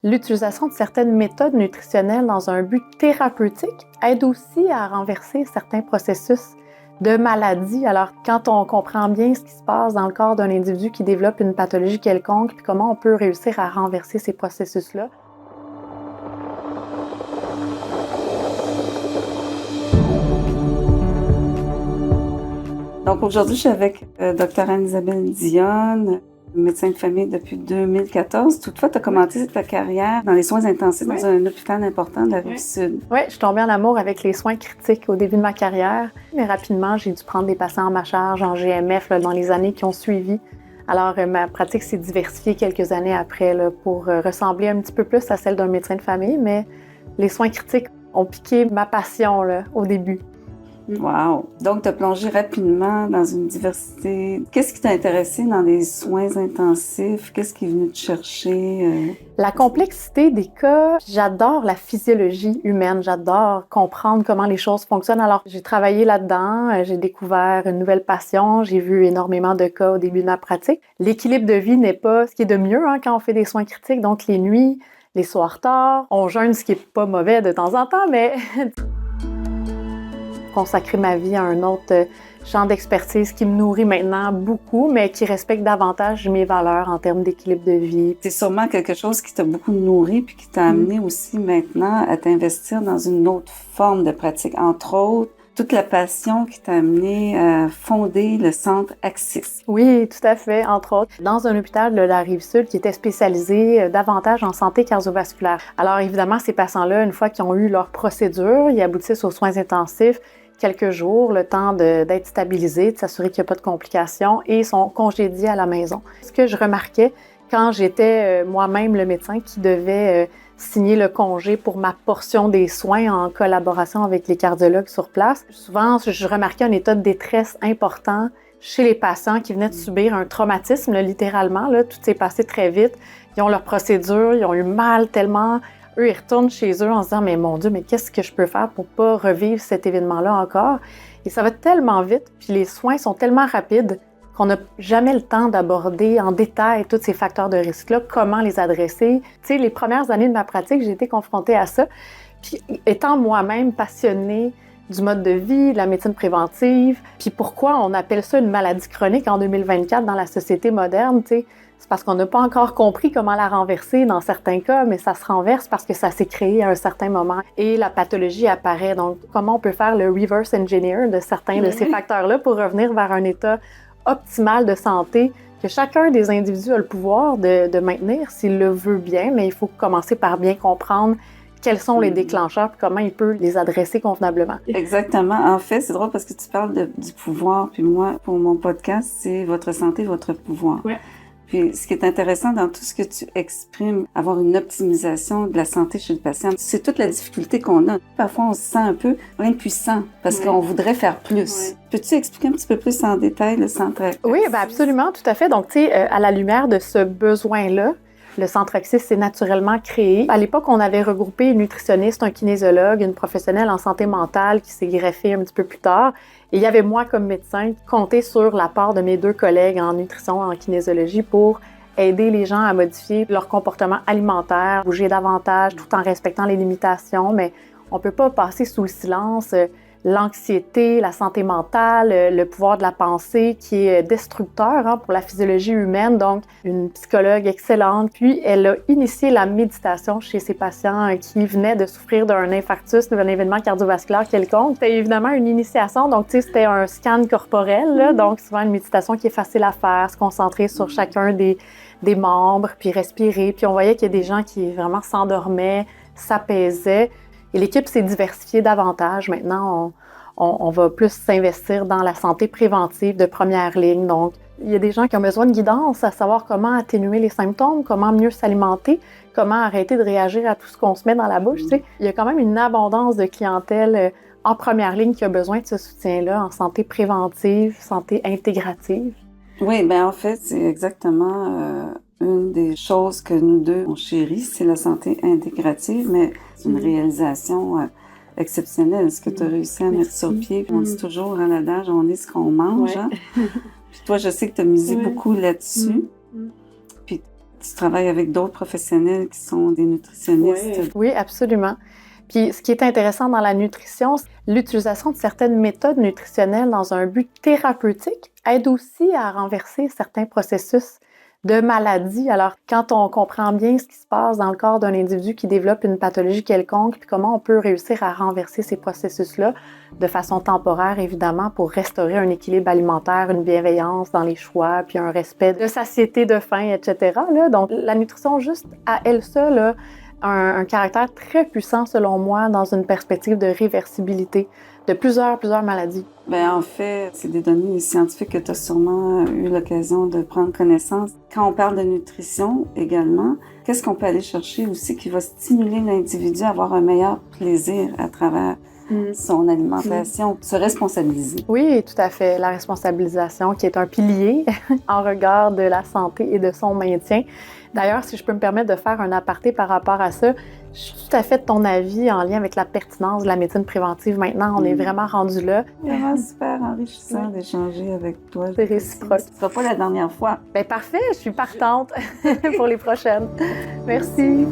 L'utilisation de certaines méthodes nutritionnelles dans un but thérapeutique aide aussi à renverser certains processus de maladie. Alors, quand on comprend bien ce qui se passe dans le corps d'un individu qui développe une pathologie quelconque, puis comment on peut réussir à renverser ces processus-là. Donc aujourd'hui, je suis avec Dr Anne-Isabelle Dionne, médecin de famille depuis 2014. Toutefois, tu as commencé ta carrière dans les soins intensifs dans un hôpital important de la Rive-Sud. Oui, je suis tombée en amour avec les soins critiques au début de ma carrière. Mais rapidement, j'ai dû prendre des patients en ma charge, en GMF, dans les années qui ont suivi. Alors, ma pratique s'est diversifiée quelques années après pour ressembler un petit peu plus à celle d'un médecin de famille, mais les soins critiques ont piqué ma passion au début. Wow! Donc, tu as plongé rapidement dans une diversité. Qu'est-ce qui t'a intéressé dans les soins intensifs? Qu'est-ce qui est venu te chercher? La complexité des cas, j'adore la physiologie humaine, j'adore comprendre comment les choses fonctionnent. Alors, j'ai travaillé là-dedans, j'ai découvert une nouvelle passion, j'ai vu énormément de cas au début de ma pratique. L'équilibre de vie n'est pas ce qui est de mieux quand on fait des soins critiques, donc les nuits, les soirs tard, on jeûne, ce qui est pas mauvais de temps en temps, mais consacrer ma vie à un autre champ d'expertise qui me nourrit maintenant beaucoup, mais qui respecte davantage mes valeurs en termes d'équilibre de vie. C'est sûrement quelque chose qui t'a beaucoup nourri puis qui t'a amené aussi maintenant à t'investir dans une autre forme de pratique. Entre autres, toute la passion qui t'a amené à fonder le centre Axis. Oui, tout à fait, entre autres, dans un hôpital de la Rive-Sud qui était spécialisé davantage en santé cardiovasculaire. Alors évidemment, ces patients-là, une fois qu'ils ont eu leur procédure, ils aboutissent aux soins intensifs quelques jours, le temps d'être stabilisés, de s'assurer qu'il n'y a pas de complications et sont congédiés à la maison. Ce que je remarquais quand j'étais moi-même le médecin qui devait signer le congé pour ma portion des soins en collaboration avec les cardiologues sur place, souvent je remarquais un état de détresse important chez les patients qui venaient de subir un traumatisme, littéralement. Tout s'est passé très vite. Ils ont leur procédure, ils ont eu mal tellement. Eux, ils retournent chez eux en se disant « Mais mon Dieu, mais qu'est-ce que je peux faire pour pas revivre cet événement-là encore? » Et ça va tellement vite, puis les soins sont tellement rapides qu'on n'a jamais le temps d'aborder en détail tous ces facteurs de risque-là, comment les adresser. Tu sais, les premières années de ma pratique, j'ai été confrontée à ça. Puis étant moi-même passionnée du mode de vie, de la médecine préventive, puis pourquoi on appelle ça une maladie chronique en 2024 dans la société moderne, tu sais, c'est parce qu'on n'a pas encore compris comment la renverser dans certains cas, mais ça se renverse parce que ça s'est créé à un certain moment et la pathologie apparaît. Donc, comment on peut faire le reverse engineer de certains de ces facteurs-là pour revenir vers un état optimal de santé que chacun des individus a le pouvoir de maintenir s'il le veut bien, mais il faut commencer par bien comprendre quels sont les déclencheurs et comment il peut les adresser convenablement. Exactement. En fait, c'est drôle parce que tu parles du pouvoir, puis moi, pour mon podcast, c'est votre santé, votre pouvoir. Ouais. Puis, ce qui est intéressant dans tout ce que tu exprimes, avoir une optimisation de la santé chez le patient, c'est toute la difficulté qu'on a. Parfois, on se sent un peu impuissant parce qu'on voudrait faire plus. Peux-tu expliquer un petit peu plus en détail le centre Axis? Oui, bien absolument, tout à fait. Donc, tu sais, à la lumière de ce besoin-là, le centre Axis s'est naturellement créé. À l'époque, on avait regroupé une nutritionniste, un kinésiologue, une professionnelle en santé mentale qui s'est greffée un petit peu plus tard. Et il y avait moi comme médecin qui comptais sur l'apport de mes deux collègues en nutrition, en kinésiologie pour aider les gens à modifier leur comportement alimentaire, bouger davantage tout en respectant les limitations. Mais on ne peut pas passer sous le silence l'anxiété, la santé mentale, le pouvoir de la pensée qui est destructeur pour la physiologie humaine. Donc, une psychologue excellente. Puis, elle a initié la méditation chez ses patients qui venaient de souffrir d'un infarctus, d'un événement cardiovasculaire quelconque. C'était évidemment une initiation. Donc, tu sais, c'était un scan corporel. Donc, souvent une méditation qui est facile à faire, se concentrer sur chacun des membres, puis respirer. Puis, on voyait qu'il y a des gens qui vraiment s'endormaient, s'apaisaient. Et l'équipe s'est diversifiée davantage. Maintenant, on va plus s'investir dans la santé préventive de première ligne. Donc, il y a des gens qui ont besoin de guidance à savoir comment atténuer les symptômes, comment mieux s'alimenter, comment arrêter de réagir à tout ce qu'on se met dans la bouche. Tu sais. Il y a quand même une abondance de clientèle en première ligne qui a besoin de ce soutien-là en santé préventive, santé intégrative. Oui, bien en fait, c'est exactement une des choses que nous deux, on chérit, c'est la santé intégrative, mais c'est une réalisation exceptionnelle, ce que tu as réussi à mettre sur pied. On dit toujours à l'adage, on est ce qu'on mange. Hein? Puis toi, je sais que tu as misé beaucoup là-dessus. Puis Tu travailles avec d'autres professionnels qui sont des nutritionnistes. Oui, absolument. Puis, ce qui est intéressant dans la nutrition, c'est l'utilisation de certaines méthodes nutritionnelles dans un but thérapeutique aide aussi à renverser certains processus de maladie. Alors, quand on comprend bien ce qui se passe dans le corps d'un individu qui développe une pathologie quelconque, puis comment on peut réussir à renverser ces processus-là de façon temporaire, évidemment, pour restaurer un équilibre alimentaire, une bienveillance dans les choix, puis un respect de satiété, de faim, etc. Là. Donc, la nutrition, juste à elle seule, a un caractère très puissant, selon moi, dans une perspective de réversibilité de plusieurs maladies. Bien, en fait, c'est des données scientifiques que tu as sûrement eu l'occasion de prendre connaissance. Quand on parle de nutrition également, qu'est-ce qu'on peut aller chercher aussi qui va stimuler l'individu à avoir un meilleur plaisir à travers son alimentation, se responsabiliser? Oui, tout à fait. La responsabilisation qui est un pilier en regard de la santé et de son maintien. D'ailleurs, si je peux me permettre de faire un aparté par rapport à ça, je suis tout à fait de ton avis en lien avec la pertinence de la médecine préventive. Maintenant, on est vraiment rendu là. C'est vraiment super enrichissant d'échanger avec toi. C'est réciproque. Ce ne sera pas la dernière fois. Bien, parfait, je suis partante pour les prochaines. Merci.